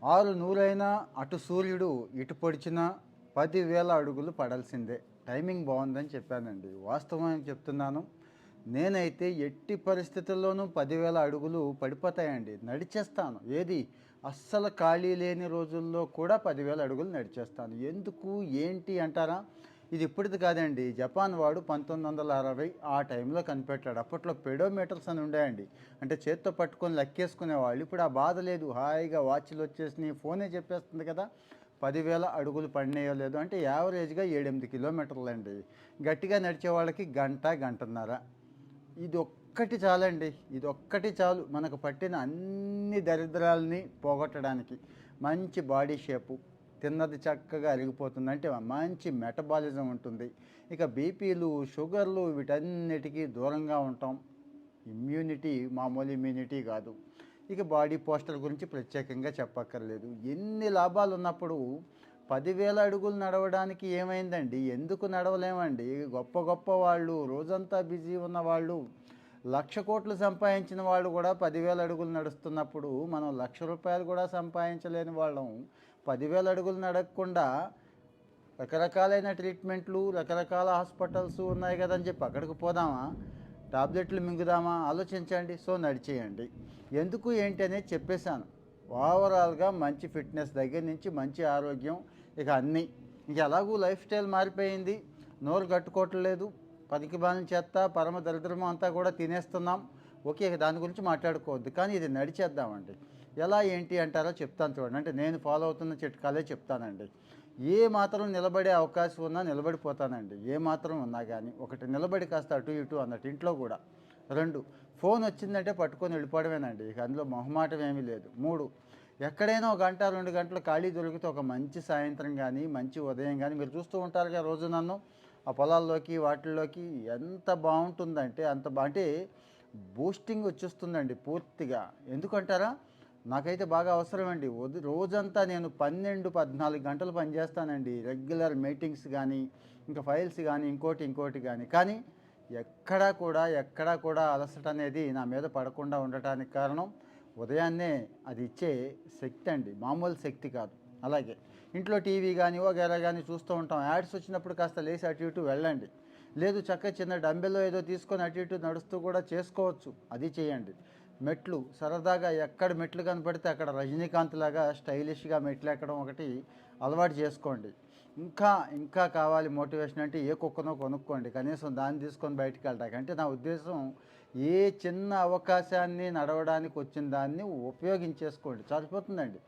ఆరు నూరైనా అటు సూర్యుడు ఇటు పొడిచినా 10,000 అడుగులు పడాల్సిందే. టైమింగ్ బాగుందని చెప్పానండి. వాస్తవం చెప్తున్నాను. నేనైతే ఎట్టి పరిస్థితుల్లోనూ 10,000 అడుగులు పడిపోతాయండి. నడిచేస్తాను. ఏది అస్సలు ఖాళీ లేని రోజుల్లో కూడా 10,000 అడుగులు నడిచేస్తాను. ఎందుకు ఏంటి అంటారా? ఇది ఇప్పటిది కాదండి. జపాన్ వాడు 1960 ఆ టైంలో కనిపెట్టాడు. అప్పట్లో పెడోమీటర్స్ అని ఉండేయండి. అంటే చేత్తో పట్టుకొని లెక్కేసుకునేవాళ్ళు. ఇప్పుడు ఆ బాధ లేదు. హాయిగా వాచ్లు వచ్చేసినాయి, ఫోనే చెప్పేస్తుంది కదా 10,000 అడుగులు పడినాయో లేదో. అంటే యావరేజ్గా 7-8 కిలోమీటర్లు అండి. గట్టిగా నడిచే వాళ్ళకి గంట గంటన్నర. ఇది ఒక్కటి చాలండి. ఇది ఒక్కటి చాలు మనకు పట్టిన అన్ని దరిద్రాలని పోగొట్టడానికి. మంచి బాడీ షేపు, తిన్నది చక్కగా అరిగిపోతుంది, అంటే మంచి మెటబాలిజం ఉంటుంది. ఇక బీపీలు, షుగర్లు వీటన్నిటికీ దూరంగా ఉంటాం. ఇమ్యూనిటీ మామూలు ఇమ్యూనిటీ కాదు. ఇక బాడీ పోస్టర్ గురించి ప్రత్యేకంగా చెప్పక్కర్లేదు. ఎన్ని లాభాలు ఉన్నప్పుడు 10,000 అడుగులు నడవడానికి ఏమైందండి? ఎందుకు నడవలేమండి? గొప్ప గొప్ప వాళ్ళు, రోజంతా బిజీ ఉన్నవాళ్ళు, 1,00,00,000 సంపాదించిన వాళ్ళు కూడా 10,000 అడుగులు నడుస్తున్నప్పుడు మనం ₹1,00,000 కూడా సంపాదించలేని వాళ్ళం 10,000 అడుగులు నడకుండా రకరకాలైన ట్రీట్మెంట్లు, రకరకాల హాస్పిటల్స్ ఉన్నాయి కదని చెప్పి అక్కడికి పోదామా? టాబ్లెట్లు మింగుదామా? ఆలోచించండి. సో నడిచేయండి. ఎందుకు ఏంటి అనేది చెప్పేశాను. ఓవరాల్గా మంచి ఫిట్నెస్ దగ్గర నుంచి మంచి ఆరోగ్యం, ఇక అన్నీ. ఇక ఎలాగూ లైఫ్ స్టైల్ మారిపోయింది. నోరు కట్టుకోవట్లేదు. పనికి బాని చెత్త, పరమ దరిద్రము అంతా కూడా తినేస్తున్నాం. ఓకే, దాని గురించి మాట్లాడుకోవద్దు. కానీ ఇది నడిచేద్దామండి. ఎలా ఏంటి అంటారో చెప్తాను చూడండి. అంటే నేను ఫాలో అవుతున్న చిట్కాలే చెప్తానండి. ఏ మాత్రం నిలబడే అవకాశం ఉన్నా నిలబడిపోతానండి. ఏ మాత్రం ఉన్నా కానీ. ఒకటి, నిలబడి కాస్త అటు ఇటు అన్నట్టు ఇంట్లో కూడా. 2, ఫోన్ వచ్చిందంటే పట్టుకొని వెళ్ళిపోవడమేనండి. ఇక అందులో మొహమాటం ఏమీ లేదు. 3, ఎక్కడైనా ఒక గంట 2 గంటలు ఖాళీ దొరికితే ఒక మంచి సాయంత్రం కానీ, మంచి ఉదయం కానీ, మీరు చూస్తూ ఉంటారుగా రోజు నన్ను ఆ పొలాల్లోకి వాటిల్లోకి, ఎంత బాగుంటుందంటే అంత అంటే బూస్టింగ్ వచ్చేస్తుందండి పూర్తిగా. ఎందుకంటారా? నాకైతే బాగా అవసరమండి. రోజంతా నేను 12-14 గంటలు పనిచేస్తానండి. రెగ్యులర్ మీటింగ్స్ కానీ, ఇంకా ఫైల్స్ కానీ, ఇంకోటి కానీ. కానీ ఎక్కడా కూడా అలసట అనేది నా మీద పడకుండా ఉండటానికి కారణం ఉదయాన్నే అది ఇచ్చే శక్తి అండి. మామూలు శక్తి కాదు. అలాగే ఇంట్లో టీవీ కానీ వగైరా కానీ చూస్తూ ఉంటాం. యాడ్స్ వచ్చినప్పుడు కాస్త లేచి అటు ఇటు వెళ్ళండి. లేదు చక్కగా చిన్న డంబెల్లో ఏదో తీసుకొని అటు ఇటు నడుస్తూ కూడా చేసుకోవచ్చు. అది చేయండి. మెట్లు సరదాగా ఎక్కడ మెట్లు కనపడితే అక్కడ రజనీకాంత్ లాగా స్టైలిష్గా మెట్లు ఎక్కడం ఒకటి అలవాటు చేసుకోండి. ఇంకా కావాలి మోటివేషన్ అంటే ఏ కుక్కనో కొనుక్కోండి. కనీసం దాన్ని తీసుకొని బయటికి వెళ్ళడానికి. అంటే నా ఉద్దేశం, ఏ చిన్న అవకాశాన్ని నడవడానికి వచ్చిన దాన్ని ఉపయోగించేసుకోండి, సరిపోతుందండి.